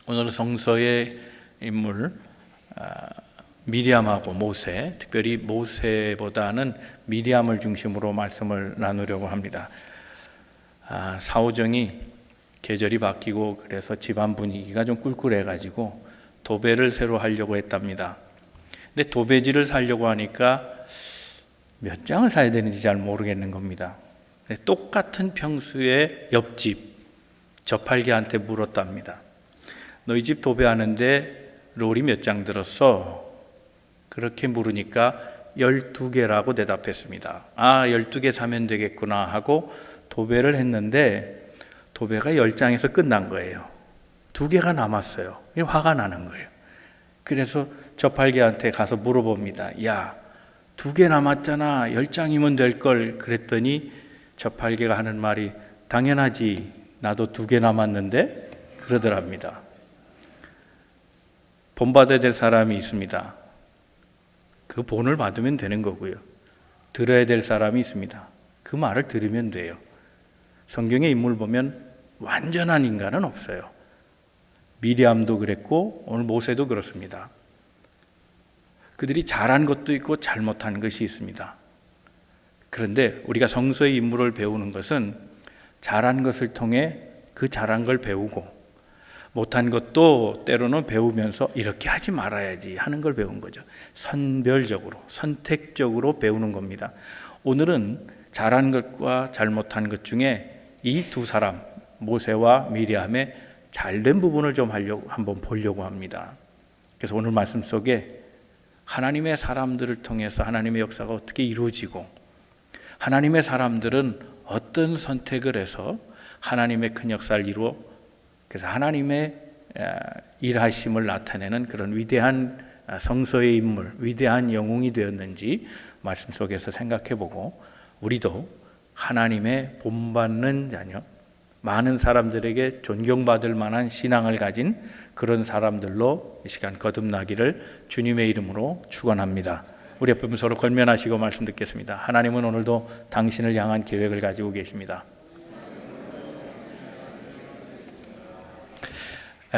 오늘 성서의 인물 미리암하고 모세, 특별히 모세보다는 미리암을 중심으로 말씀을 나누려고 합니다. 사오정이 계절이 바뀌고 그래서 집안 분위기가 좀 꿀꿀해가지고 도배를 새로 하려고 했답니다. 근데 도배지를 사려고 하니까 몇 장을 사야 되는지 잘 모르겠는 겁니다. 똑같은 평수의 옆집 저팔계한테 물었답니다. 너희 집 도배하는데 롤이 몇 장 들었어? 그렇게 물으니까 12개라고 대답했습니다. 12개 사면 되겠구나 하고 도배를 했는데 도배가 10장에서 끝난 거예요. 2개가 남았어요. 화가 나는 거예요. 그래서 저팔계한테 가서 물어봅니다. 야, 2개 남았잖아. 10장이면 될 걸. 그랬더니 저팔계가 하는 말이 당연하지. 나도 2개 남았는데 그러더랍니다. 본받아야 될 사람이 있습니다. 그 본을 받으면 되는 거고요. 들어야 될 사람이 있습니다. 그 말을 들으면 돼요. 성경의 인물 보면 완전한 인간은 없어요. 미리암도 그랬고 오늘 모세도 그렇습니다. 그들이 잘한 것도 있고 잘못한 것이 있습니다. 그런데 우리가 성서의 인물을 배우는 것은 잘한 것을 통해 그 잘한 걸 배우고 못한 것도 때로는 배우면서 이렇게 하지 말아야지 하는 걸 배운 거죠. 선별적으로, 선택적으로 배우는 겁니다. 오늘은 잘한 것과 잘못한 것 중에 이 두 사람, 모세와 미리암의 잘된 부분을 좀 한번 보려고 합니다. 그래서 오늘 말씀 속에 하나님의 사람들을 통해서 하나님의 역사가 어떻게 이루어지고 하나님의 사람들은 어떤 선택을 해서 하나님의 큰 역사를 이루어 그래서 하나님의 일하심을 나타내는 그런 위대한 성서의 인물, 위대한 영웅이 되었는지 말씀 속에서 생각해보고 우리도 하나님의 본받는 자녀, 많은 사람들에게 존경받을 만한 신앙을 가진 그런 사람들로 이 시간 거듭나기를 주님의 이름으로 축원합니다. 우리 옆에 서로 권면하시고 말씀 듣겠습니다. 하나님은 오늘도 당신을 향한 계획을 가지고 계십니다.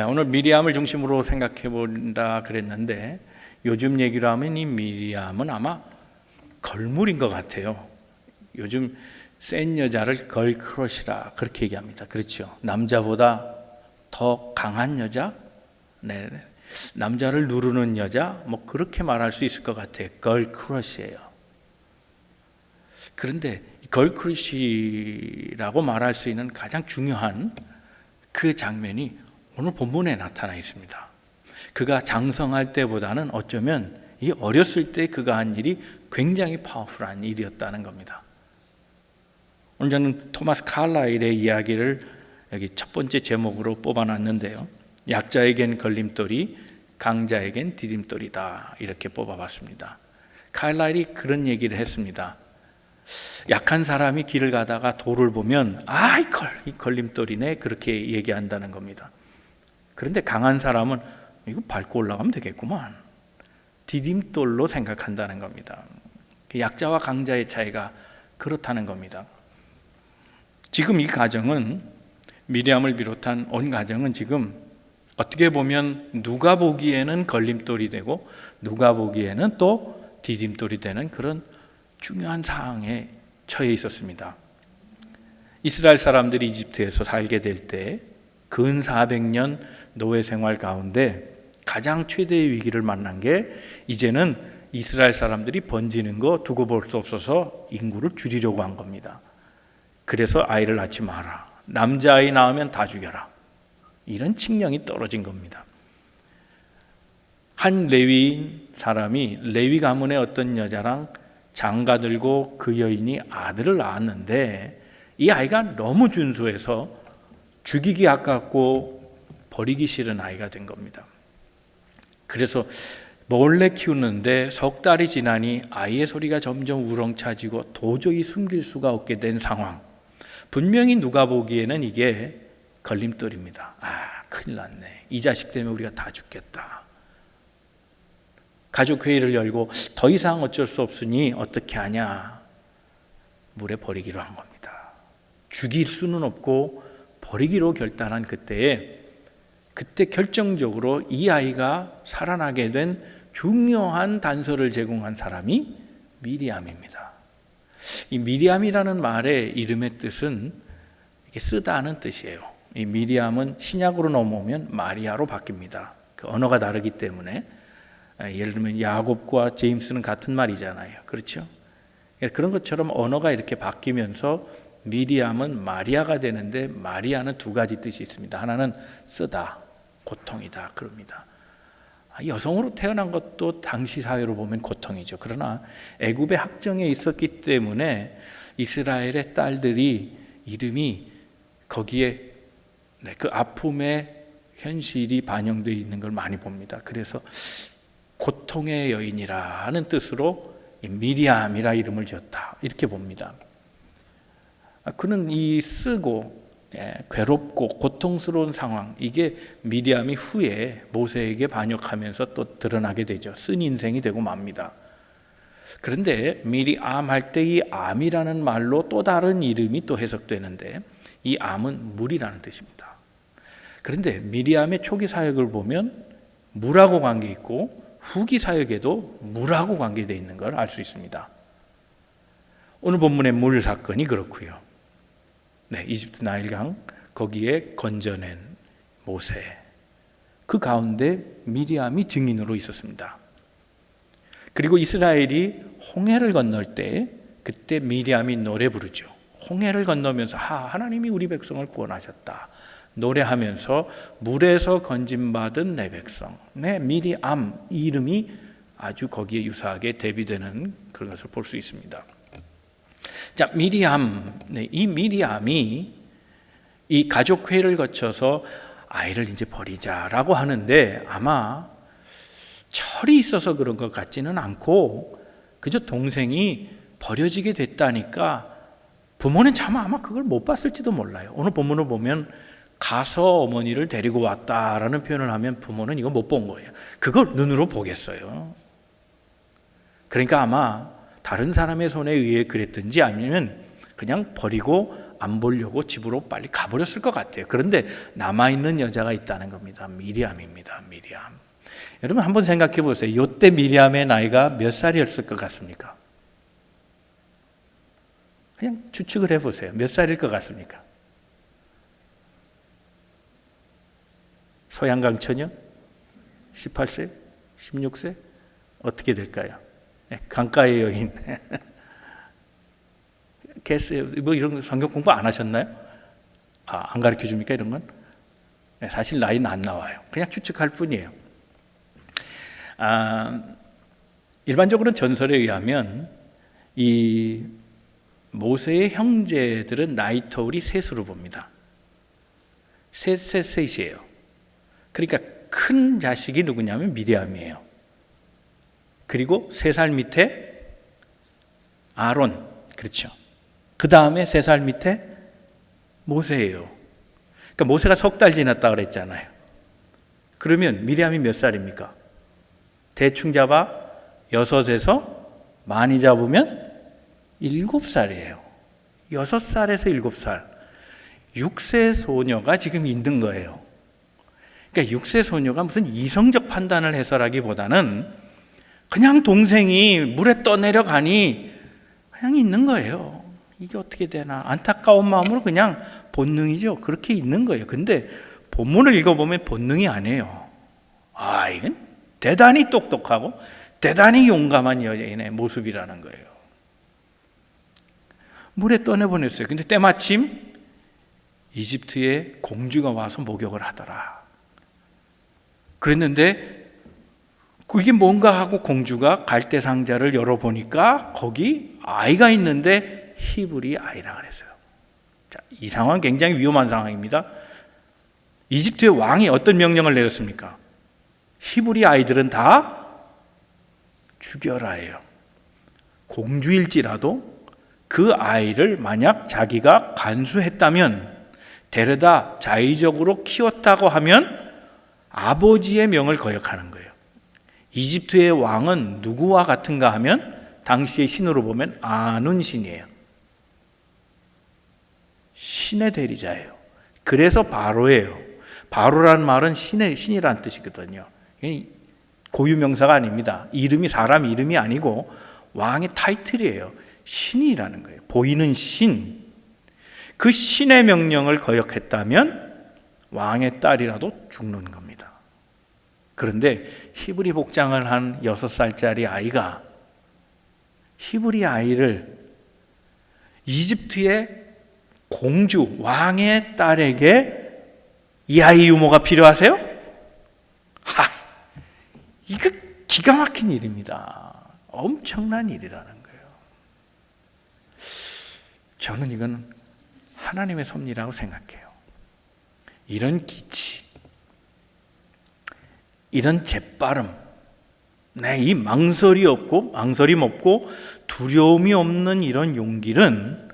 오늘 미리암을 중심으로 생각해 본다 그랬는데 요즘 얘기로 하면 이 미리암은 아마 걸물인 것 같아요. 요즘 센 여자를 걸크러시라 그렇게 얘기합니다. 그렇죠. 남자보다 더 강한 여자, 네, 남자를 누르는 여자, 뭐 그렇게 말할 수 있을 것 같아요. 걸크러시예요. 그런데 걸크러시라고 말할 수 있는 가장 중요한 그 장면이 오늘 본문에 나타나 있습니다. 그가 장성할 때보다는 어쩌면 이 어렸을 때 그가 한 일이 굉장히 파워풀한 일이었다는 겁니다. 오늘 저는 토마스 칼라일의 이야기를 여기 첫 번째 제목으로 뽑아놨는데요. 약자에겐 걸림돌이, 강자에겐 디딤돌이다 이렇게 뽑아봤습니다. 칼라일이 그런 얘기를 했습니다. 약한 사람이 길을 가다가 돌을 보면 이 걸림돌이네 그렇게 얘기한다는 겁니다. 그런데 강한 사람은 이거 밟고 올라가면 되겠구만 디딤돌로 생각한다는 겁니다. 약자와 강자의 차이가 그렇다는 겁니다. 지금 이 가정은 미리암을 비롯한 온 가정은 지금 어떻게 보면 누가 보기에는 걸림돌이 되고 누가 보기에는 또 디딤돌이 되는 그런 중요한 상황에 처해 있었습니다. 이스라엘 사람들이 이집트에서 살게 될 때 근 400년 노예 생활 가운데 가장 최대의 위기를 만난 게 이제는 이스라엘 사람들이 번지는 거 두고 볼 수 없어서 인구를 줄이려고 한 겁니다. 그래서 아이를 낳지 마라. 남자아이 낳으면 다 죽여라. 이런 칙령이 떨어진 겁니다. 한 레위인 사람이 레위 가문의 어떤 여자랑 장가들고 그 여인이 아들을 낳았는데 이 아이가 너무 준수해서 죽이기 아깝고 버리기 싫은 아이가 된 겁니다. 그래서 몰래 키우는데 석 달이 지나니 아이의 소리가 점점 우렁차지고 도저히 숨길 수가 없게 된 상황. 분명히 누가 보기에는 이게 걸림돌입니다. 큰일 났네. 이 자식 때문에 우리가 다 죽겠다. 가족회의를 열고 더 이상 어쩔 수 없으니 어떻게 하냐. 물에 버리기로 한 겁니다. 죽일 수는 없고 버리기로 결단한 그때에 그때 결정적으로 이 아이가 살아나게 된 중요한 단서를 제공한 사람이 미리암입니다. 이 미리암이라는 말의 이름의 뜻은 이게 쓰다는 뜻이에요. 이 미리암은 신약으로 넘어오면 마리아로 바뀝니다. 그 언어가 다르기 때문에 예를 들면 야곱과 제임스는 같은 말이잖아요. 그렇죠? 그런 것처럼 언어가 이렇게 바뀌면서 미리암은 마리아가 되는데 마리아는 두 가지 뜻이 있습니다. 하나는 쓰다, 고통이다 그럽니다. 여성으로 태어난 것도 당시 사회로 보면 고통이죠. 그러나 애굽의 학정에 있었기 때문에 이스라엘의 딸들이 이름이 거기에 그 아픔의 현실이 반영되어 있는 걸 많이 봅니다. 그래서 고통의 여인이라는 뜻으로 미리암이라 이름을 지었다 이렇게 봅니다. 그는 이 쓰고 괴롭고 고통스러운 상황, 이게 미리암이 후에 모세에게 반역하면서 또 드러나게 되죠. 쓴 인생이 되고 맙니다. 그런데 미리암 할 때 이 암이라는 말로 또 다른 이름이 또 해석되는데 이 암은 물이라는 뜻입니다. 그런데 미리암의 초기 사역을 보면 물하고 관계 있고 후기 사역에도 물하고 관계되어 있는 걸 알 수 있습니다. 오늘 본문의 물 사건이 그렇고요. 이집트 나일강 거기에 건져낸 모세, 그 가운데 미리암이 증인으로 있었습니다. 그리고 이스라엘이 홍해를 건널 때 그때 미리암이 노래 부르죠. 홍해를 건너면서 하나님이 우리 백성을 구원하셨다 노래하면서 물에서 건짐받은 내 백성, 내 미리암 이름이 아주 거기에 유사하게 대비되는 그런 것을 볼 수 있습니다. 자, 미리암, 이 미리암이 이 가족회의를 거쳐서 아이를 이제 버리자라고 하는데 아마 철이 있어서 그런 것 같지는 않고 그저 동생이 버려지게 됐다니까 부모는 참 아마 그걸 못 봤을지도 몰라요. 오늘 본문을 보면 가서 어머니를 데리고 왔다라는 표현을 하면 부모는 이거 못 본 거예요. 그걸 눈으로 보겠어요. 그러니까 아마 다른 사람의 손에 의해 그랬든지 아니면 그냥 버리고 안 보려고 집으로 빨리 가버렸을 것 같아요. 그런데 남아있는 여자가 있다는 겁니다. 미리암입니다. 미리암. 여러분 한번 생각해 보세요. 이때 미리암의 나이가 몇 살이었을 것 같습니까? 그냥 추측을 해보세요. 몇 살일 것 같습니까? 소양강 처녀? 18세? 16세? 어떻게 될까요? 강가의 여인. 뭐 이런 성경 공부 안 하셨나요? 안 가르쳐 줍니까 이런 건? 사실 나이는 안 나와요. 그냥 추측할 뿐이에요. 일반적으로는 전설에 의하면 이 모세의 형제들은 나이 터울이 셋으로 봅니다. 셋이에요. 그러니까 큰 자식이 누구냐면 미리암이에요. 그리고 3살 밑에 아론, 그렇죠. 그 다음에 3살 밑에 모세예요. 그러니까 모세가 3달 지났다 그랬잖아요. 그러면 미리암이 몇 살입니까? 대충 잡아 6에서 많이 잡으면 7살이에요. 6살에서 7살. 6세 소녀가 지금 있는 거예요. 그러니까 6세 소녀가 무슨 이성적 판단을 해서라기보다는 그냥 동생이 물에 떠내려가니 그냥 있는 거예요. 이게 어떻게 되나 안타까운 마음으로 그냥 본능이죠. 그렇게 있는 거예요. 근데 본문을 읽어보면 본능이 아니에요. 이건 대단히 똑똑하고 대단히 용감한 여인의 모습이라는 거예요. 물에 떠내보냈어요. 근데 때마침 이집트의 공주가 와서 목욕을 하더라. 그랬는데 그게 뭔가 하고 공주가 갈대 상자를 열어보니까 거기 아이가 있는데 히브리 아이라 그랬어요. 자, 이 상황은 굉장히 위험한 상황입니다. 이집트의 왕이 어떤 명령을 내렸습니까? 히브리 아이들은 다 죽여라예요. 공주일지라도 그 아이를 만약 자기가 간수했다면 데려다 자의적으로 키웠다고 하면 아버지의 명을 거역하는 거예요. 이집트의 왕은 누구와 같은가 하면 당시의 신으로 보면 아눈 신이에요. 신의 대리자예요. 그래서 바로예요. 바로라는 말은 신이라는 뜻이거든요. 고유명사가 아닙니다. 이름이 사람 이름이 아니고 왕의 타이틀이에요. 신이라는 거예요. 보이는 신. 그 신의 명령을 거역했다면 왕의 딸이라도 죽는 겁니다. 그런데 히브리 복장을 한 6살짜리 아이가 히브리 아이를 이집트의 공주, 왕의 딸에게 이 아이 유모가 필요하세요? 이거 기가 막힌 일입니다. 엄청난 일이라는 거예요. 저는 이건 하나님의 섭리라고 생각해요. 이런 기치, 이런 재빠름, 이 망설임 없고 두려움이 없는 이런 용기는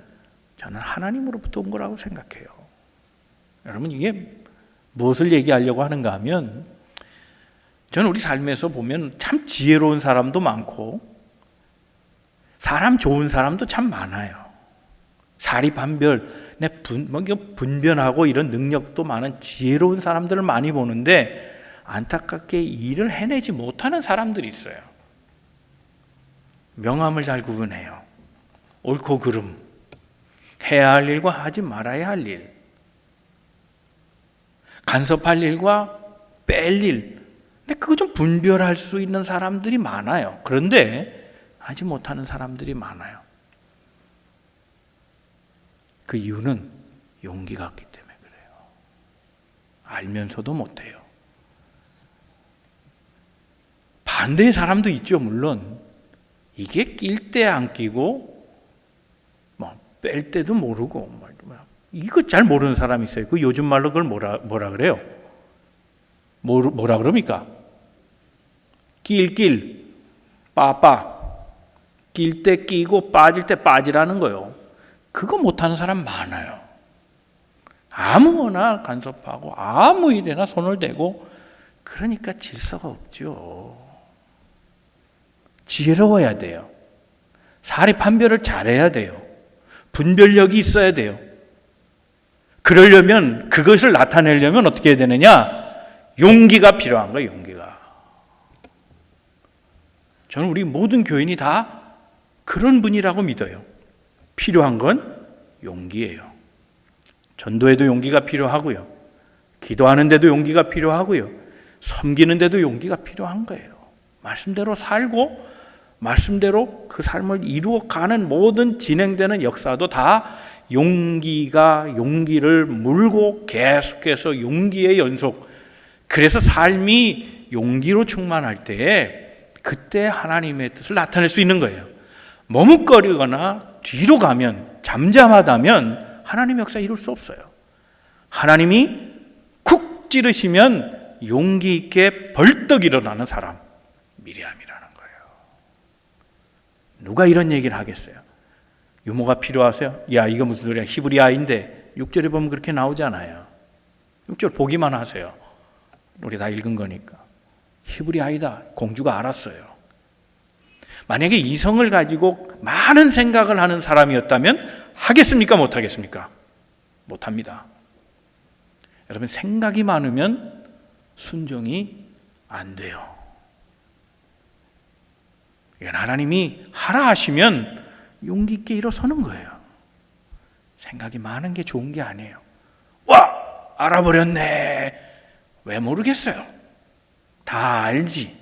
저는 하나님으로부터 온 거라고 생각해요. 여러분, 이게 무엇을 얘기하려고 하는가 하면, 저는 우리 삶에서 보면 참 지혜로운 사람도 많고 사람 좋은 사람도 참 많아요. 사리반별, 분변하고 이런 능력도 많은 지혜로운 사람들을 많이 보는데 안타깝게 일을 해내지 못하는 사람들이 있어요. 명암을 잘 구분해요. 옳고 그름, 해야 할 일과 하지 말아야 할 일, 간섭할 일과 뺄 일, 근데 그거 좀 분별할 수 있는 사람들이 많아요. 그런데 하지 못하는 사람들이 많아요. 그 이유는 용기가 없기 때문에 그래요. 알면서도 못해요. 반대의 사람도 있죠. 물론 이게 낄 때 안 끼고 뺄 때도 모르고 이거 잘 모르는 사람이 있어요. 그 요즘 말로 그걸 뭐라 그래요? 뭐라 그럽니까? 빠빠. 낄 때 끼고 빠질 때 빠지라는 거요. 그거 못하는 사람 많아요. 아무거나 간섭하고 아무 일에나 손을 대고 그러니까 질서가 없죠. 지혜로워야 돼요. 사리 판별을 잘해야 돼요. 분별력이 있어야 돼요. 그러려면, 그것을 나타내려면 어떻게 해야 되느냐? 용기가 필요한 거예요. 용기가. 저는 우리 모든 교인이 다 그런 분이라고 믿어요. 필요한 건 용기예요. 전도에도 용기가 필요하고요. 기도하는데도 용기가 필요하고요. 섬기는데도 용기가 필요한 거예요. 말씀대로 살고 말씀대로 그 삶을 이루어가는 모든 진행되는 역사도 다 용기를 물고 계속해서 용기의 연속. 그래서 삶이 용기로 충만할 때 그때 하나님의 뜻을 나타낼 수 있는 거예요. 머뭇거리거나 뒤로 가면, 잠잠하다면 하나님의 역사 이룰 수 없어요. 하나님이 쿡 찌르시면 용기 있게 벌떡 일어나는 사람, 미리암이라는 거예요. 누가 이런 얘기를 하겠어요? 유모가 필요하세요? 야, 이거 무슨 소리야? 히브리 아이인데 6절에 보면 그렇게 나오잖아요. 6절 보기만 하세요. 우리 다 읽은 거니까. 히브리 아이다. 공주가 알았어요. 만약에 이성을 가지고 많은 생각을 하는 사람이었다면 하겠습니까? 못하겠습니까? 못합니다. 여러분, 생각이 많으면 순종이 안 돼요. 이건 하나님이 하라 하시면 용기 있게 일어서는 거예요. 생각이 많은 게 좋은 게 아니에요. 와! 알아버렸네. 왜 모르겠어요? 다 알지.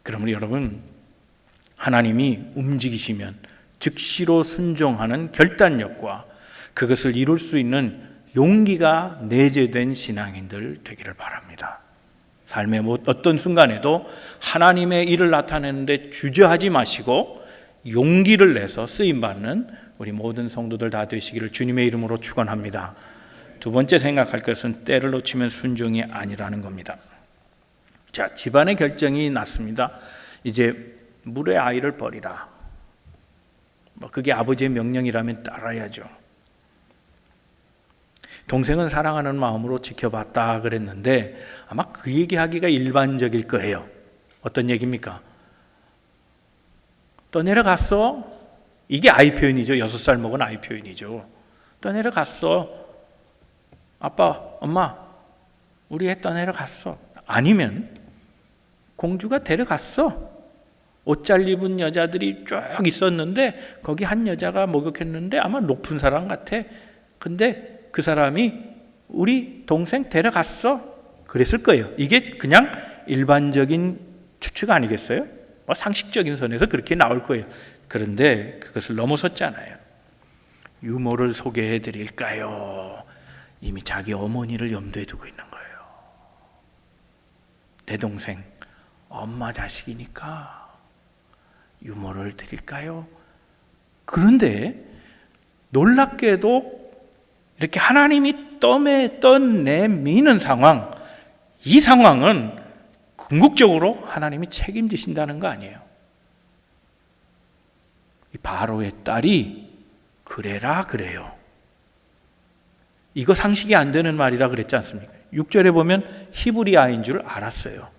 그러면 여러분, 하나님이 움직이시면 즉시로 순종하는 결단력과 그것을 이룰 수 있는 용기가 내재된 신앙인들 되기를 바랍니다. 삶의 어떤 순간에도 하나님의 일을 나타내는데 주저하지 마시고 용기를 내서 쓰임받는 우리 모든 성도들 다 되시기를 주님의 이름으로 축원합니다. 두 번째 생각할 것은 때를 놓치면 순종이 아니라는 겁니다. 자, 집안의 결정이 났습니다. 이제 물의 아이를 버리라. 그게 아버지의 명령이라면 따라야죠. 동생은 사랑하는 마음으로 지켜봤다 그랬는데 아마 그 얘기하기가 일반적일 거예요. 어떤 얘기입니까? 떠내려갔어. 이게 아이 표현이죠. 6살 먹은 아이 표현이죠. 떠내려갔어. 아빠, 엄마, 우리 애 떠내려 갔어. 아니면 공주가 데려갔어. 옷 잘 입은 여자들이 쭉 있었는데 거기 한 여자가 목욕했는데 아마 높은 사람 같아. 근데 그 사람이 우리 동생 데려갔어. 그랬을 거예요. 이게 그냥 일반적인 추측 아니겠어요? 상식적인 선에서 그렇게 나올 거예요. 그런데 그것을 넘어섰잖아요. 유모를 소개해 드릴까요? 이미 자기 어머니를 염두에 두고 있는 거예요. 내 동생, 엄마 자식이니까 유모를 드릴까요? 그런데 놀랍게도 이렇게 하나님이 떠내미는 상황, 이 상황은 궁극적으로 하나님이 책임지신다는 거 아니에요. 이 바로의 딸이 그래라 그래요. 이거 상식이 안 되는 말이라 그랬지 않습니까? 6절에 보면 히브리아인 줄 알았어요.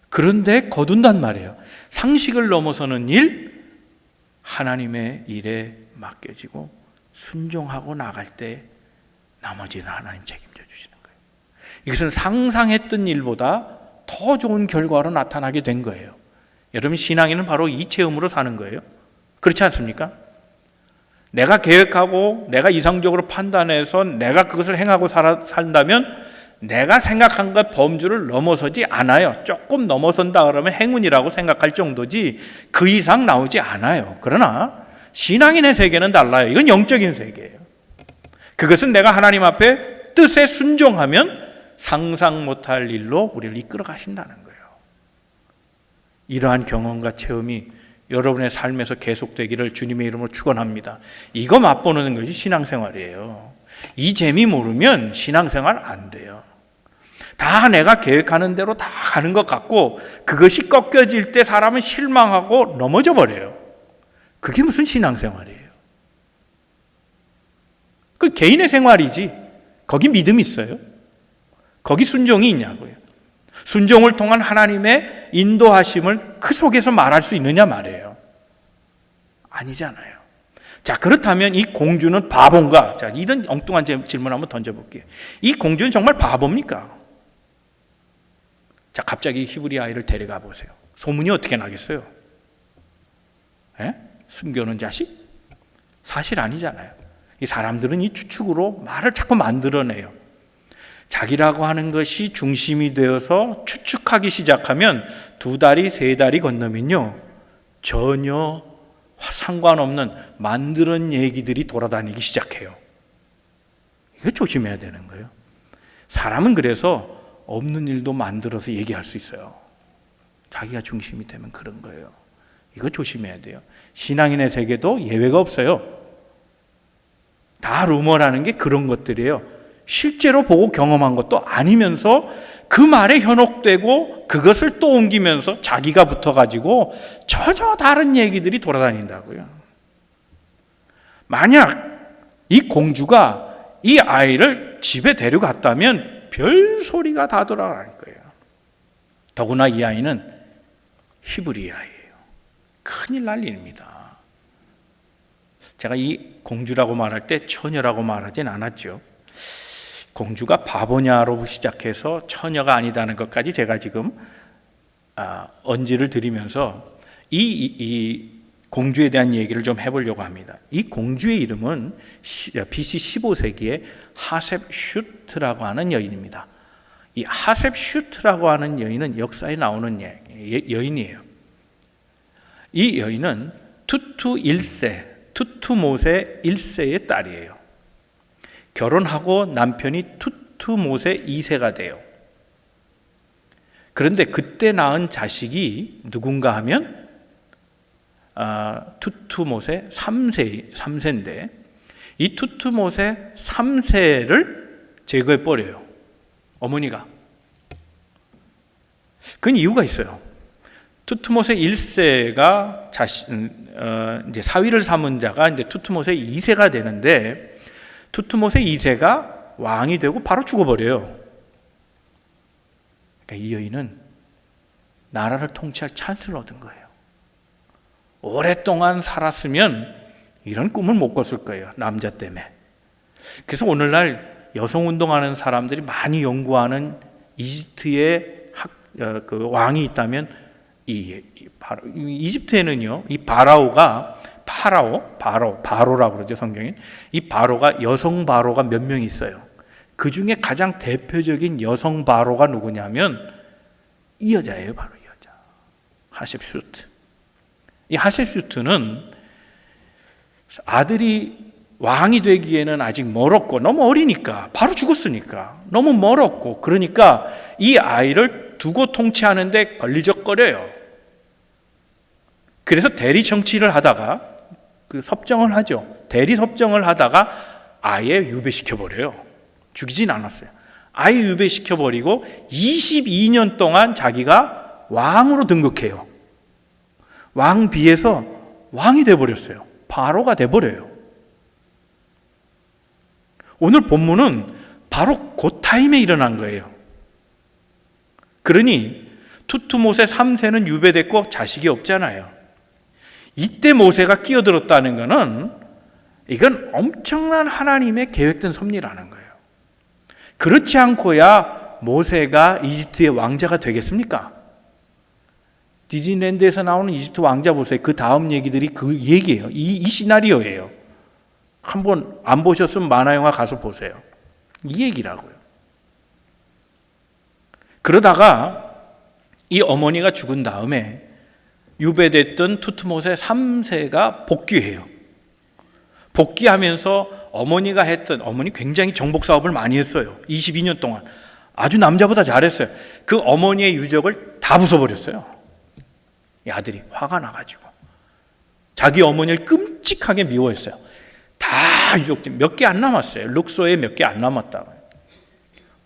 그런데 거둔단 말이에요. 상식을 넘어서는 일, 하나님의 일에 맡겨지고 순종하고 나갈 때 나머지는 하나님 책임져 주시는 거예요. 이것은 상상했던 일보다 더 좋은 결과로 나타나게 된 거예요. 여러분, 신앙인은 바로 이 체험으로 사는 거예요. 그렇지 않습니까? 내가 계획하고 내가 이상적으로 판단해서 내가 그것을 행하고 산다면 내가 생각한 것 범주를 넘어서지 않아요. 조금 넘어선다 그러면 행운이라고 생각할 정도지 그 이상 나오지 않아요. 그러나 신앙인의 세계는 달라요. 이건 영적인 세계예요. 그것은 내가 하나님 앞에 뜻에 순종하면 상상 못할 일로 우리를 이끌어 가신다는 거예요. 이러한 경험과 체험이 여러분의 삶에서 계속되기를 주님의 이름으로 축원합니다. 이거 맛보는 것이 신앙생활이에요. 이 재미 모르면 신앙생활 안 돼요. 다 내가 계획하는 대로 다 가는 것 같고 그것이 꺾여질 때 사람은 실망하고 넘어져 버려요. 그게 무슨 신앙생활이에요? 그 개인의 생활이지 거기 믿음이 있어요? 거기 순종이 있냐고요. 순종을 통한 하나님의 인도하심을 그 속에서 말할 수 있느냐 말이에요. 아니잖아요. 자, 그렇다면 이 공주는 바본가? 자, 이런 엉뚱한 질문 한번 던져볼게요. 이 공주는 정말 바보입니까? 자, 갑자기 히브리 아이를 데려가 보세요. 소문이 어떻게 나겠어요? 에? 숨겨놓은 자식? 사실 아니잖아요. 이 사람들은 이 추측으로 말을 자꾸 만들어내요. 자기라고 하는 것이 중심이 되어서 추측하기 시작하면 2달이 3달이 건너면요 전혀 상관없는 만드는 얘기들이 돌아다니기 시작해요. 이거 조심해야 되는 거예요. 사람은 그래서 없는 일도 만들어서 얘기할 수 있어요. 자기가 중심이 되면 그런 거예요. 이거 조심해야 돼요. 신앙인의 세계도 예외가 없어요. 다 루머라는 게 그런 것들이에요. 실제로 보고 경험한 것도 아니면서 그 말에 현혹되고 그것을 또 옮기면서 자기가 붙어가지고 전혀 다른 얘기들이 돌아다닌다고요. 만약 이 공주가 이 아이를 집에 데려갔다면 별 소리가 다 돌아갈 거예요. 더구나 이 아이는 히브리 아이예요. 큰일 날 일입니다. 제가 이 공주라고 말할 때 처녀라고 말하진 않았죠. 공주가 바보냐로 시작해서 처녀가 아니다는 것까지 제가 지금 언지를 드리면서 이 공주에 대한 얘기를 좀 해보려고 합니다. 이 공주의 이름은 BC 15세기에 하셉슈트라고 하는 여인입니다. 이 하셉슈트라고 하는 여인은 역사에 나오는 여인이에요. 이 여인은 투투모세 1세의 딸이에요. 결혼하고 남편이 투투모세 2세가 돼요. 그런데 그때 낳은 자식이 누군가 하면 투투모세 3세인데 이 투투모세 3세를 제거해 버려요. 어머니가. 그건 이유가 있어요. 투투모세 1세가 이제 사위를 삼은 자가 이제 투투모세 2세가 되는데 투투모세 2세가 왕이 되고 바로 죽어버려요. 그러니까 이 여인은 나라를 통치할 찬스를 얻은 거예요. 오랫동안 살았으면 이런 꿈을 못 꿨을 거예요. 남자 때문에. 그래서 오늘날 여성 운동하는 사람들이 많이 연구하는 이집트의 그 왕이 있다면 이집트에는요, 이 바로라고 그러죠, 성경에. 이 바로가 여성 바로가 몇 명 있어요. 그 중에 가장 대표적인 여성 바로가 누구냐면 이 여자예요, 바로 이 여자. 하셉슈트. 이 하셉슈트는 아들이 왕이 되기에는 아직 멀었고, 너무 어리니까, 바로 죽었으니까 너무 멀었고, 그러니까 이 아이를 두고 통치하는데 걸리적거려요. 그래서 대리 정치를 하다가 그 섭정을 하죠. 대리 섭정을 하다가 아예 유배시켜버려요. 죽이진 않았어요. 아예 유배시켜버리고 22년 동안 자기가 왕으로 등극해요. 왕비에서 왕이 돼버렸어요. 바로가 돼버려요. 오늘 본문은 바로 그 타임에 일어난 거예요. 그러니 투투모세 3세는 유배됐고 자식이 없잖아요. 이때 모세가 끼어들었다는 것은 이건 엄청난 하나님의 계획된 섭리라는 거예요. 그렇지 않고야 모세가 이집트의 왕자가 되겠습니까? 디즈니랜드에서 나오는 이집트 왕자 보세요. 그 다음 얘기들이 그 얘기예요. 이 시나리오예요. 한번 안 보셨으면 만화영화 가서 보세요. 이 얘기라고요. 그러다가 이 어머니가 죽은 다음에 유배됐던 투투모세 3세가 복귀해요. 복귀하면서 어머니 굉장히 정복 사업을 많이 했어요. 22년 동안. 아주 남자보다 잘했어요. 그 어머니의 유적을 다 부숴버렸어요. 이 아들이 화가 나가지고. 자기 어머니를 끔찍하게 미워했어요. 다 유적들 몇 개 안 남았어요. 룩소에 몇 개 안 남았다.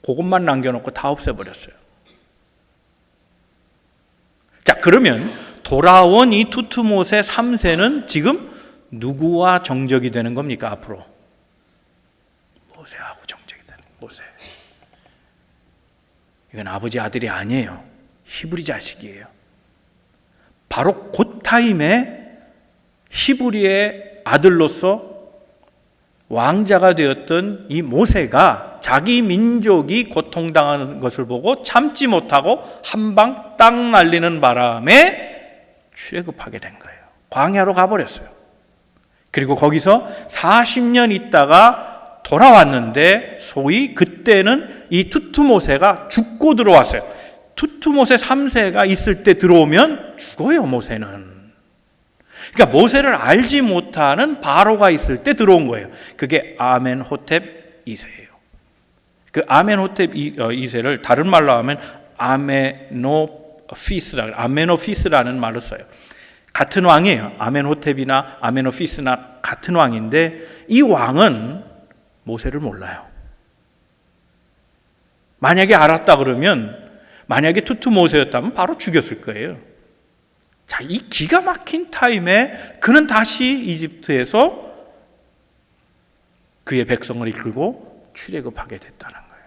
그것만 남겨놓고 다 없애버렸어요. 자, 그러면 돌아온 이 투투모세 3세는 지금 누구와 정적이 되는 겁니까? 앞으로 모세하고 정적이 되는 모세. 이건 아버지 아들이 아니에요. 히브리 자식이에요. 바로 그 타임에 히브리의 아들로서 왕자가 되었던 이 모세가 자기 민족이 고통당하는 것을 보고 참지 못하고 한 방 딱 날리는 바람에 출애굽하게 된 거예요. 광야로 가버렸어요. 그리고 거기서 40년 있다가 돌아왔는데 소위 그때는 이 투투모세가 죽고 들어왔어요. 투투모세 3세가 있을 때 들어오면 죽어요, 모세는. 그러니까 모세를 알지 못하는 바로가 있을 때 들어온 거예요. 그게 아멘호텝 2세예요. 그 아멘호텝 2세를 다른 말로 하면 아메노피스라는 말을 써요. 같은 왕이에요. 아멘호텝이나 아메노피스나 같은 왕인데 이 왕은 모세를 몰라요. 만약에 알았다 그러면, 만약에 투투모세였다면 바로 죽였을 거예요. 자, 이 기가 막힌 타임에 그는 다시 이집트에서 그의 백성을 이끌고 출애굽하게 됐다는 거예요.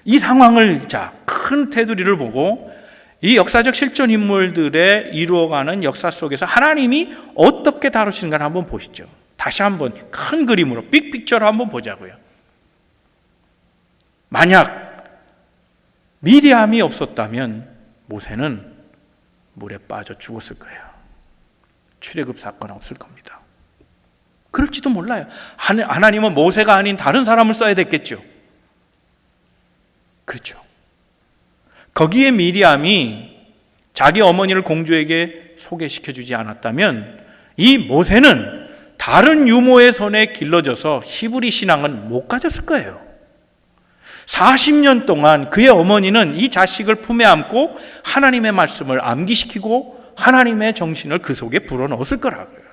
이 상황을, 큰 테두리를 보고 이 역사적 실존 인물들의 이루어가는 역사 속에서 하나님이 어떻게 다루시는가 한번 보시죠. 다시 한번 큰 그림으로 빅픽처로 한번 보자고요. 만약 미디암이 없었다면 모세는 물에 빠져 죽었을 거예요. 출애굽 사건 없을 겁니다. 그럴지도 몰라요. 하나님은 모세가 아닌 다른 사람을 써야 됐겠죠. 그렇죠. 거기에 미리암이 자기 어머니를 공주에게 소개시켜주지 않았다면 이 모세는 다른 유모의 손에 길러져서 히브리 신앙은 못 가졌을 거예요. 40년 동안 그의 어머니는 이 자식을 품에 안고 하나님의 말씀을 암기시키고 하나님의 정신을 그 속에 불어넣었을 거라고요.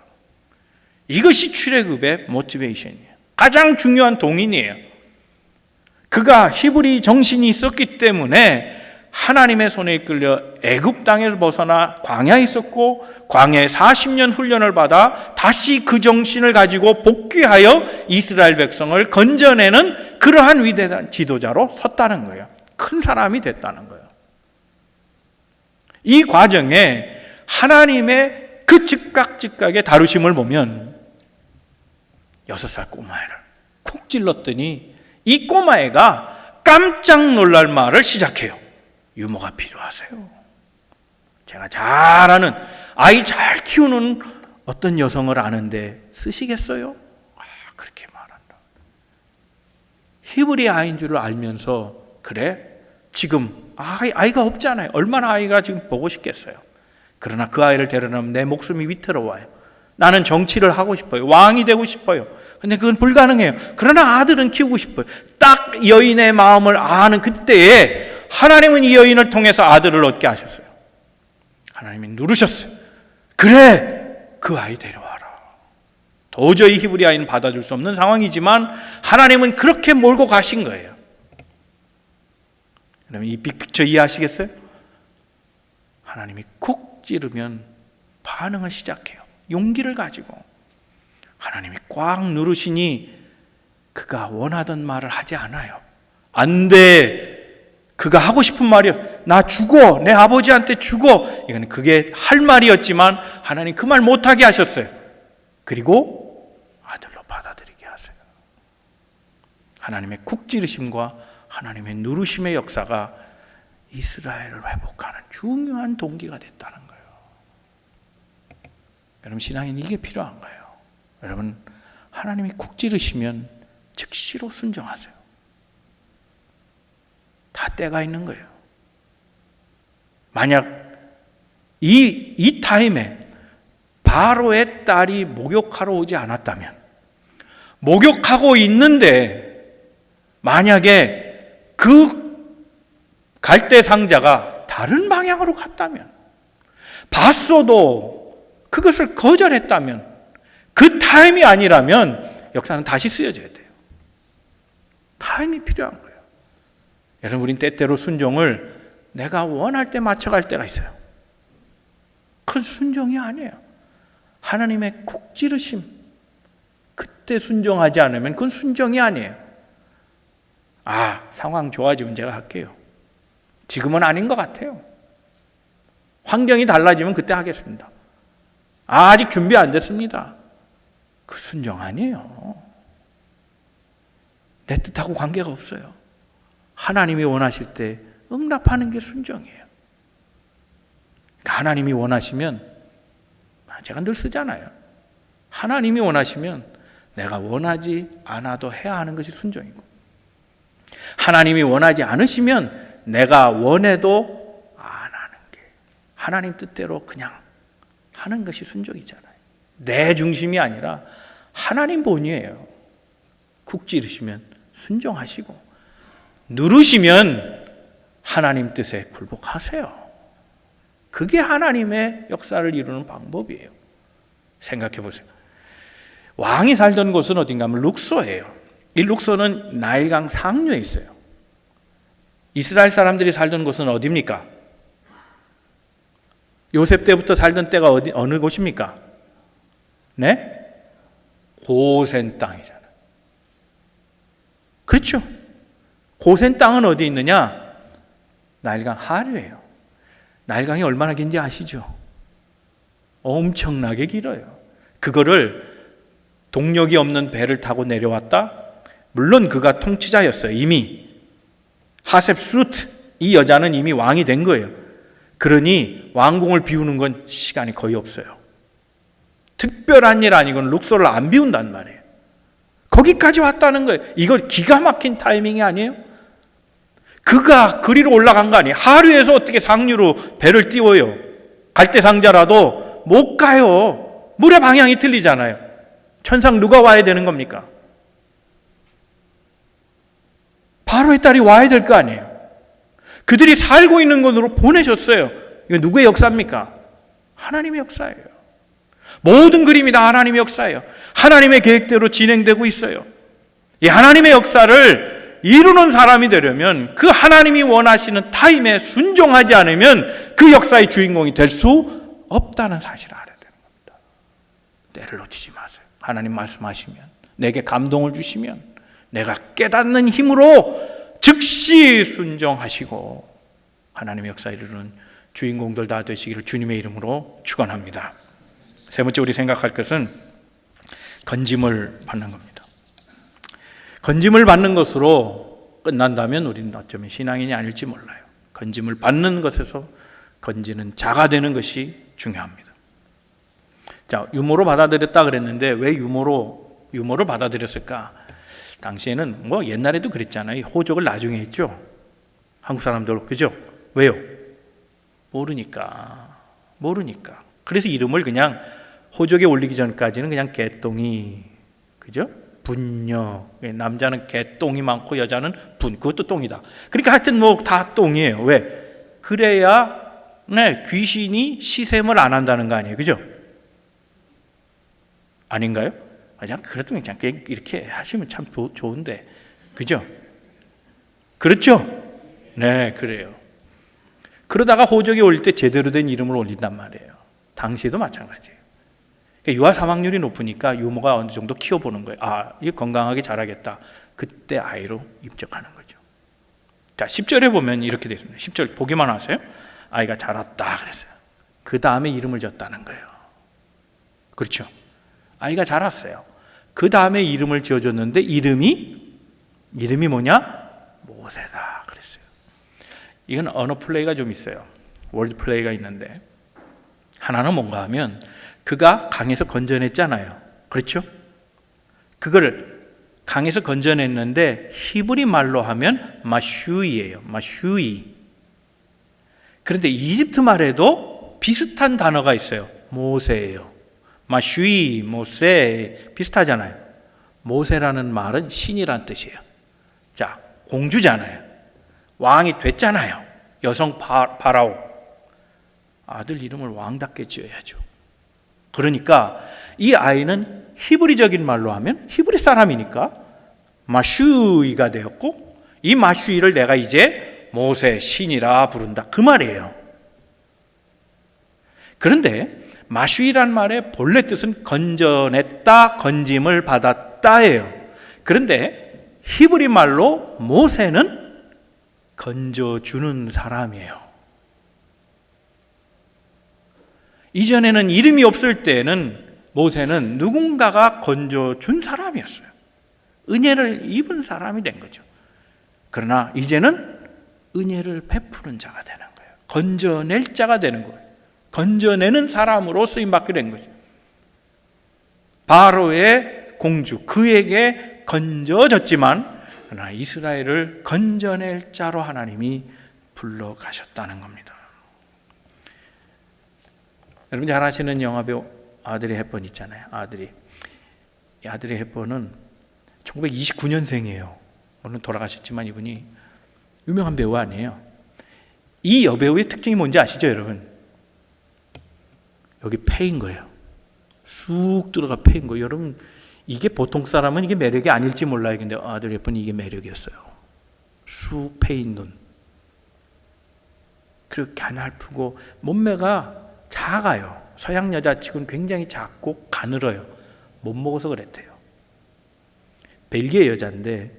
이것이 출애굽의 모티베이션이에요. 가장 중요한 동인이에요. 그가 히브리 정신이 있었기 때문에 하나님의 손에 이끌려 애굽 땅에서 벗어나 광야에 있었고, 광야에 40년 훈련을 받아 다시 그 정신을 가지고 복귀하여 이스라엘 백성을 건져내는 그러한 위대한 지도자로 섰다는 거예요. 큰 사람이 됐다는 거예요. 이 과정에 하나님의 그 즉각즉각의 다루심을 보면 6살 꼬마애를 푹 찔렀더니 이 꼬마애가 깜짝 놀랄 말을 시작해요. 유모가 필요하세요. 제가 잘 아는, 아이 잘 키우는 어떤 여성을 아는데 쓰시겠어요? 그렇게 말한다. 히브리 아이인 줄 알면서, 그래? 지금 아이가 없잖아요. 얼마나 아이가 지금 보고 싶겠어요. 그러나 그 아이를 데려놓으면 내 목숨이 위태로워요. 나는 정치를 하고 싶어요. 왕이 되고 싶어요. 근데 그건 불가능해요. 그러나 아들은 키우고 싶어요. 딱 여인의 마음을 아는 그때에 하나님은 이 여인을 통해서 아들을 얻게 하셨어요. 하나님이 누르셨어요. 그래, 그 아이 데려와라. 도저히 히브리 아이는 받아줄 수 없는 상황이지만 하나님은 그렇게 몰고 가신 거예요. 여러분, 이 빅픽처 이해하시겠어요? 하나님이 쿡 찌르면 반응을 시작해요. 용기를 가지고. 하나님이 꽉 누르시니 그가 원하던 말을 하지 않아요. 안 돼. 그가 하고 싶은 말이었어요. 나 죽어. 내 아버지한테 죽어. 이건 그게 할 말이었지만 하나님 그 말 못하게 하셨어요. 그리고 아들로 받아들이게 하세요. 하나님의 쿡 찌르심과 하나님의 누르심의 역사가 이스라엘을 회복하는 중요한 동기가 됐다는 거예요. 여러분, 신앙인 이게 필요한 거예요. 여러분, 하나님이 쿡 찌르시면 즉시로 순종하세요. 다 때가 있는 거예요. 만약 이 타임에 바로의 딸이 목욕하러 오지 않았다면, 목욕하고 있는데 만약에 그 갈대 상자가 다른 방향으로 갔다면, 봤어도 그것을 거절했다면, 그 타임이 아니라면 역사는 다시 쓰여져야 돼요. 타임이 필요한 거예요. 여러분, 우린 때때로 순종을 내가 원할 때 맞춰갈 때가 있어요. 그건 순종이 아니에요. 하나님의 콕 찌르심, 그때 순종하지 않으면 그건 순종이 아니에요. 상황 좋아지면 제가 할게요. 지금은 아닌 것 같아요. 환경이 달라지면 그때 하겠습니다. 아직 준비 안 됐습니다. 그 순종 아니에요. 내 뜻하고 관계가 없어요. 하나님이 원하실 때 응답하는 게 순종이에요. 그러니까 하나님이 원하시면, 제가 늘 쓰잖아요. 하나님이 원하시면 내가 원하지 않아도 해야 하는 것이 순종이고, 하나님이 원하지 않으시면 내가 원해도 안 하는 게, 하나님 뜻대로 그냥 하는 것이 순종이잖아요. 내 중심이 아니라 하나님 본이에요. 쿡 찌르시면 순종하시고, 누르시면 하나님 뜻에 굴복하세요. 그게 하나님의 역사를 이루는 방법이에요. 생각해 보세요. 왕이 살던 곳은 어딘가 하면 룩소예요. 이 룩소는 나일강 상류에 있어요. 이스라엘 사람들이 살던 곳은 어디입니까? 요셉 때부터 살던 때가 어느 곳입니까? 네? 고센 땅이잖아요. 그렇죠? 고센 땅은 어디 있느냐? 나일강 하류예요. 나일강이 얼마나 긴지 아시죠? 엄청나게 길어요. 그거를 동력이 없는 배를 타고 내려왔다? 물론 그가 통치자였어요. 이미 하셉수트, 이 여자는 이미 왕이 된 거예요. 그러니 왕궁을 비우는 건 시간이 거의 없어요. 특별한 일 아니고는 룩소를 안 비운단 말이에요. 거기까지 왔다는 거예요. 이거 기가 막힌 타이밍이 아니에요? 그가 그리로 올라간 거 아니에요? 하류에서 어떻게 상류로 배를 띄워요? 갈대상자라도 못 가요. 물의 방향이 틀리잖아요. 천상 누가 와야 되는 겁니까? 바로의 딸이 와야 될 거 아니에요. 그들이 살고 있는 곳으로 보내셨어요. 이거 누구의 역사입니까? 하나님의 역사예요. 모든 그림이 다 하나님의 역사예요. 하나님의 계획대로 진행되고 있어요. 이 하나님의 역사를 이루는 사람이 되려면 그 하나님이 원하시는 타임에 순종하지 않으면 그 역사의 주인공이 될 수 없다는 사실을 알아야 되는 겁니다. 때를 놓치지 마세요. 하나님 말씀하시면, 내게 감동을 주시면 내가 깨닫는 힘으로 즉시 순종하시고 하나님의 역사 이루는 주인공들 다 되시기를 주님의 이름으로 축원합니다. 세 번째 우리 생각할 것은 건짐을 받는 겁니다. 건짐을 받는 것으로 끝난다면 우리는 어쩌면 신앙인이 아닐지 몰라요. 건짐을 받는 것에서 건지는 자가 되는 것이 중요합니다. 자, 유모로 받아들였다 그랬는데 왜 유모를 받아들였을까? 당시에는 뭐 옛날에도 그랬잖아요. 호적을 나중에 했죠. 한국 사람들, 그죠? 왜요? 모르니까. 그래서 이름을 그냥 호적에 올리기 전까지는 그냥 개똥이, 그죠? 분녀. 남자는 개똥이 많고 여자는 분. 그것도 똥이다. 그러니까 하여튼 뭐 다 똥이에요. 왜? 그래야 귀신이 시샘을 안 한다는 거 아니에요. 그죠? 아닌가요? 그냥 그래도 그냥 이렇게 하시면 참 좋은데. 그죠? 그렇죠? 네, 그래요. 그러다가 호적에 올릴 때 제대로 된 이름을 올린단 말이에요. 당시에도 마찬가지예요. 그러니까 유아 사망률이 높으니까 유모가 어느 정도 키워보는 거예요. 아, 이게 건강하게 자라겠다. 그때 아이로 입적하는 거죠. 자, 10절에 보면 이렇게 되어 있습니다. 10절 보기만 하세요. 아이가 자랐다 그랬어요. 그 다음에 이름을 졌다는 거예요. 그렇죠? 아이가 자랐어요. 그 다음에 이름을 지어줬는데 이름이 뭐냐? 모세다 그랬어요. 이건 언어 플레이가 좀 있어요. 월드 플레이가 있는데 하나는 뭔가 하면 그가 강에서 건져냈잖아요. 그렇죠? 그거를 강에서 건져냈는데 히브리 말로 하면 마슈이예요. 마슈이. 그런데 이집트 말에도 비슷한 단어가 있어요. 모세예요. 마슈이, 모세 비슷하잖아요. 모세라는 말은 신이란 뜻이에요. 자, 공주잖아요. 왕이 됐잖아요. 여성 파라오. 아들 이름을 왕답게 지어야죠. 그러니까 이 아이는 히브리적인 말로 하면 히브리 사람이니까 마슈이가 되었고, 이 마슈이를 내가 이제 모세, 신이라 부른다. 그 말이에요. 그런데 마슈이란 말의 본래 뜻은 건져냈다, 건짐을 받았다예요. 그런데 히브리 말로 모세는 건져주는 사람이에요. 이전에는 이름이 없을 때는 모세는 누군가가 건져준 사람이었어요. 은혜를 입은 사람이 된 거죠. 그러나 이제는 은혜를 베푸는 자가 되는 거예요. 건져낼 자가 되는 거예요. 건져내는 사람으로 쓰임받게 된 거죠. 바로의 공주, 그에게 건져졌지만 그러나 이스라엘을 건져낼 자로 하나님이 불러가셨다는 겁니다. 여러분 잘 아시는 영화배우 아드리 헵번 있잖아요. 이 아드리 헵번은 1929년생이에요. 오늘 돌아가셨지만 이분이 유명한 배우 아니에요. 이 여배우의 특징이 뭔지 아시죠, 여러분? 여기 패인 거예요. 쑥 들어가 패인 거예요. 여러분, 이게 보통 사람은 이게 매력이 아닐지 몰라요. 근데 아드리 헵번이 이게 매력이었어요. 쑥 패인 눈. 그리고 가냘프고 몸매가 작아요. 서양 여자치고는 굉장히 작고 가늘어요. 못 먹어서 그랬대요. 벨기에 여자인데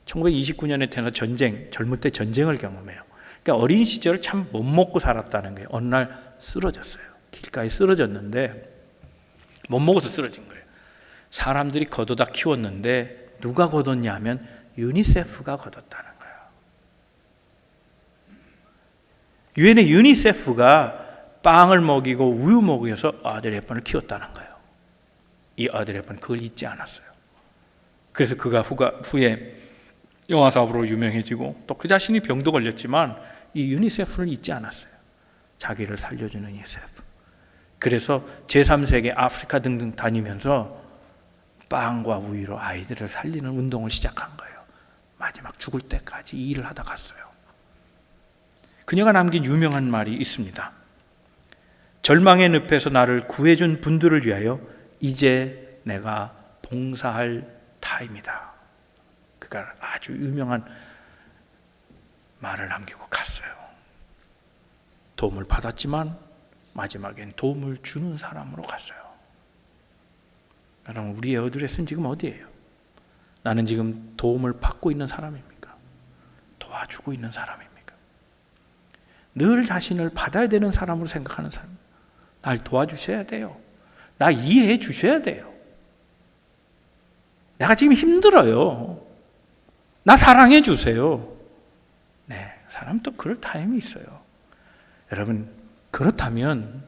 1929년에 태어나 젊을 때 전쟁을 경험해요. 그러니까 어린 시절을 참 못 먹고 살았다는 거예요. 어느 날 쓰러졌어요. 길가에 쓰러졌는데 못 먹어서 쓰러진 거예요. 사람들이 걷어다 키웠는데 누가 걷었냐 하면 유니세프가 걷었다는 거예요. 유엔의 유니세프가 빵을 먹이고 우유 먹여서 아드리 헵번을 키웠다는 거예요. 이 아드리 헵번은 그걸 잊지 않았어요. 그래서 그가 후에 영화 사업으로 유명해지고 또 그 자신이 병도 걸렸지만 이 유니세프를 잊지 않았어요. 자기를 살려주는 유니세프. 그래서 제3세계 아프리카 등등 다니면서 빵과 우유로 아이들을 살리는 운동을 시작한 거예요. 마지막 죽을 때까지 이 일을 하다 갔어요. 그녀가 남긴 유명한 말이 있습니다. 절망의 늪에서 나를 구해준 분들을 위하여 이제 내가 봉사할 타임이다. 그가 아주 유명한 말을 남기고 갔어요. 도움을 받았지만 마지막엔 도움을 주는 사람으로 갔어요. 여러분, 우리 에어드레스는 지금 어디예요? 나는 지금 도움을 받고 있는 사람입니까? 도와주고 있는 사람입니까? 늘 자신을 받아야 되는 사람으로 생각하는 사람. 날 도와주셔야 돼요. 나 이해해 주셔야 돼요. 내가 지금 힘들어요. 나 사랑해 주세요. 네, 사람 또 그럴 타임이 있어요. 여러분, 그렇다면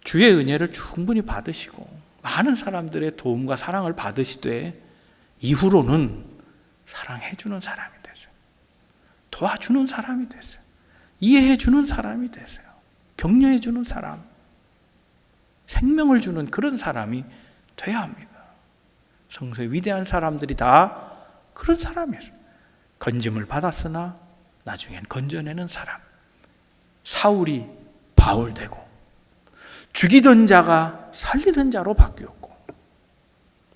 주의 은혜를 충분히 받으시고 많은 사람들의 도움과 사랑을 받으시되 이후로는 사랑해 주는 사람이 되세요. 도와주는 사람이 되세요. 이해해 주는 사람이 되세요. 격려해 주는 사람, 생명을 주는 그런 사람이 돼야 합니다. 성서의 위대한 사람들이 다 그런 사람이었어요. 건짐을 받았으나 나중엔 건져내는 사람. 사울이 바울 되고 죽이던 자가 살리던 자로 바뀌었고,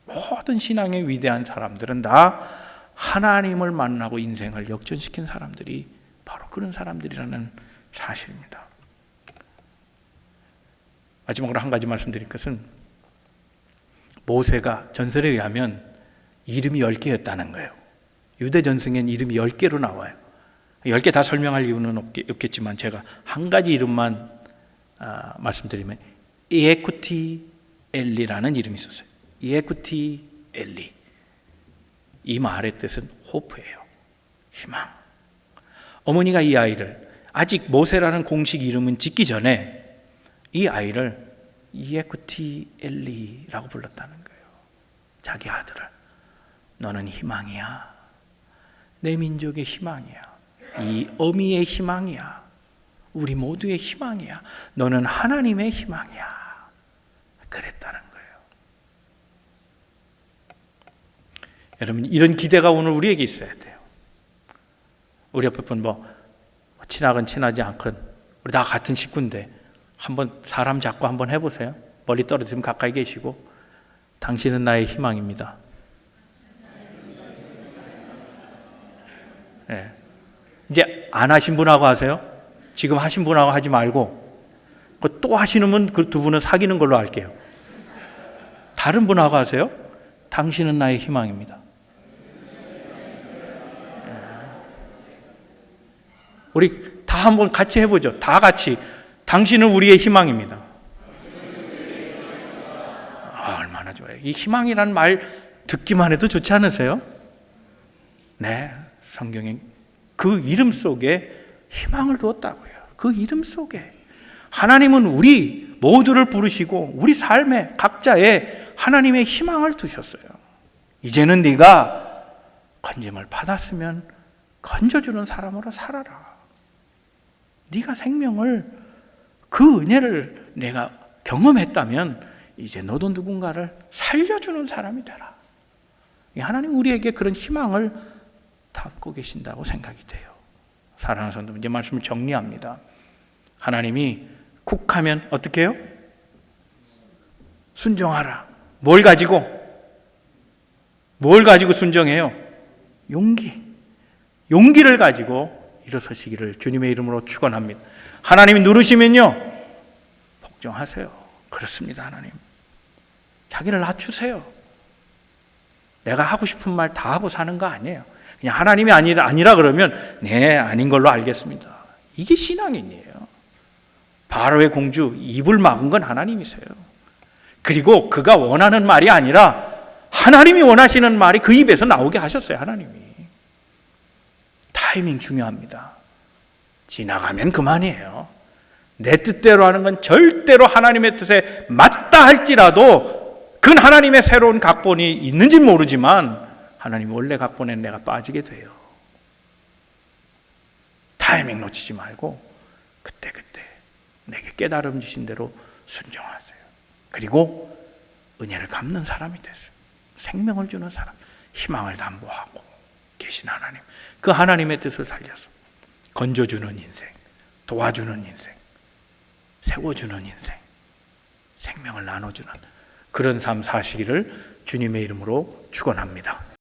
모든 신앙의 위대한 사람들은 다 하나님을 만나고 인생을 역전시킨 사람들이 바로 그런 사람들이라는 사실입니다. 마지막으로 한 가지 말씀드릴 것은, 모세가 전설에 의하면 이름이 10개였다는 거예요. 유대 전승엔 이름이 10개로 나와요. 10개 다 설명할 이유는 없겠지만 제가 한 가지 이름만 말씀드리면, 이에쿠티 엘리라는 이름이 있었어요. 이에쿠티 엘리. 이 말의 뜻은 호프예요. 희망. 어머니가 이 아이를, 아직 모세라는 공식 이름은 짓기 전에 이 아이를 이에쿠티 엘리라고 불렀다는 거예요. 자기 아들을. 너는 희망이야. 내 민족의 희망이야. 이 어미의 희망이야. 우리 모두의 희망이야. 너는 하나님의 희망이야. 그랬다는 거예요. 여러분, 이런 기대가 오늘 우리에게 있어야 돼요. 우리 옆에 분 친하건 친하지 않건 우리 다 같은 식구인데 한번 사람 잡고 한번 해보세요. 멀리 떨어지면 가까이 계시고, 당신은 나의 희망입니다. 네. 이제 안 하신 분하고 하세요. 지금 하신 분하고 하지 말고 또 하시는 분, 그 두 분은 사귀는 걸로 할게요. 다른 분하고 하세요. 당신은 나의 희망입니다. 우리 다 한번 같이 해보죠. 다 같이. 당신은 우리의 희망입니다. 얼마나 좋아요. 이 희망이라는 말 듣기만 해도 좋지 않으세요? 네, 성경에 그 이름 속에 희망을 두었다고요. 그 이름 속에 하나님은 우리 모두를 부르시고 우리 삶에 각자의 하나님의 희망을 두셨어요. 이제는 네가 건짐을 받았으면 건져주는 사람으로 살아라. 네가 생명을, 그 은혜를 내가 경험했다면 이제 너도 누군가를 살려주는 사람이 되라. 하나님 우리에게 그런 희망을 담고 계신다고 생각이 돼요. 사랑하는 성도, 이제 말씀을 정리합니다. 하나님이 쿡하면 어떻게 해요? 순종하라. 뭘 가지고 순종해요? 용기를 가지고 일어서시기를 주님의 이름으로 축원합니다. 하나님이 누르시면요, 복종하세요. 그렇습니다. 하나님, 자기를 낮추세요. 내가 하고 싶은 말 다 하고 사는 거 아니에요. 그냥 하나님이 아니라 그러면 네, 아닌 걸로 알겠습니다. 이게 신앙인이에요. 바로의 공주 입을 막은 건 하나님이세요. 그리고 그가 원하는 말이 아니라 하나님이 원하시는 말이 그 입에서 나오게 하셨어요. 하나님이. 타이밍 중요합니다. 지나가면 그만이에요. 내 뜻대로 하는 건 절대로 하나님의 뜻에 맞다 할지라도 그건 하나님의 새로운 각본이 있는지는 모르지만 하나님 원래 각본에 내가 빠지게 돼요. 타이밍 놓치지 말고 그때 내게 깨달음 주신 대로 순종하세요. 그리고 은혜를 갚는 사람이 되세요. 생명을 주는 사람, 희망을 담보하고 계신 하나님, 그 하나님의 뜻을 살려서 건져주는 인생, 도와주는 인생, 세워주는 인생, 생명을 나눠주는 그런 삶 사시기를 주님의 이름으로 축원합니다.